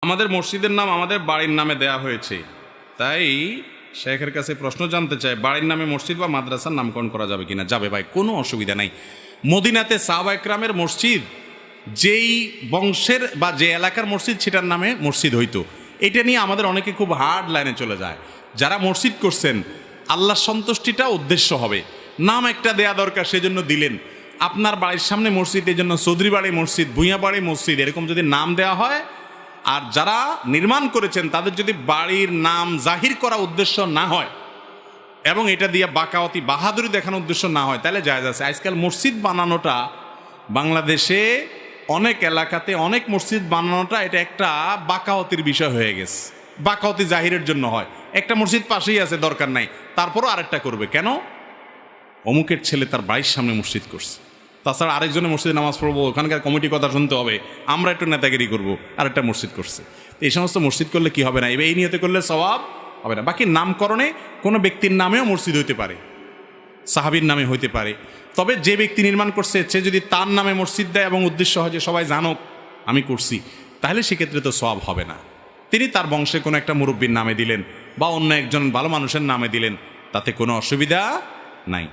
আমাদের মসজিদের নাম আমাদের বাড়ির নামে দেয়া হয়েছে, তাই শেখের কাছে প্রশ্ন জানতে চাই, বাড়ির নামে মসজিদ বা মাদ্রাসার নামকরণ করা যাবে কিনা? যাবে ভাই, কোনো অসুবিধা নাই। মদিনাতে সাহাবা ইকরামের মসজিদ যেই বংশের বা যে এলাকার মসজিদ সেটার নামে মসজিদ হইতো। এটা নিয়ে আমাদের অনেকে খুব হার্ড লাইনে চলে যায়। যারা মসজিদ করছেন আল্লাহর সন্তুষ্টিটা উদ্দেশ্য হবে, নাম একটা দেয়া দরকার সেজন্য দিলেন। আপনার বাড়ির সামনে মসজিদ, এই জন্য চৌধুরী বাড়ি মসজিদ, ভূঁইয়া বাড়ি মসজিদ, এরকম যদি নাম দেওয়া হয়, আর যারা নির্মাণ করেছেন তাদের যদি বাড়ির নাম জাহির করা উদ্দেশ্য না হয় এবং এটা দিয়ে বাকাওয়াতি বাহাদুরি দেখানোর উদ্দেশ্য না হয়, তাহলে জায়েজ আছে। আজকাল মসজিদ বানানোটা বাংলাদেশে অনেক এলাকাতে, অনেক মসজিদ বানানোটা এটা একটা বাকাওয়াতির বিষয় হয়ে গেছে। বাকাওয়াতি জাহিরের জন্য হয়। একটা মসজিদ পাশেই আছে, দরকার নাই, তারপরও আরেকটা করবে কেন? অমুকের ছেলে তার বাড়ির সামনে মসজিদ করছে, তাছাড়া আরেকজনের মসজিদে নামাজ পড়বো, ওখানকার কমিটির কথা শুনতে হবে, আমরা একটু নেতাগিরি করবো, আরেকটা মসজিদ করছে। তো এই সমস্ত মসজিদ করলে কি হবে না, এই নিয়তে করলে সওয়াব হবে না। বাকি নামকরণে কোনো ব্যক্তির নামেও মসজিদ হইতে পারে, সাহাবীর নামে হইতে পারে। তবে যে ব্যক্তি নির্মাণ করছে সে যদি তার নামে মসজিদ দেয় এবং উদ্দেশ্য হয় যে সবাই জানুক আমি করছি, তাহলে সেক্ষেত্রে তো সওয়াব হবে না। তিনি তার বংশে কোনো একটা মুরব্বীর নামে দিলেন বা অন্য একজন ভালো মানুষের নামে দিলেন, তাতে কোনো অসুবিধা নাই।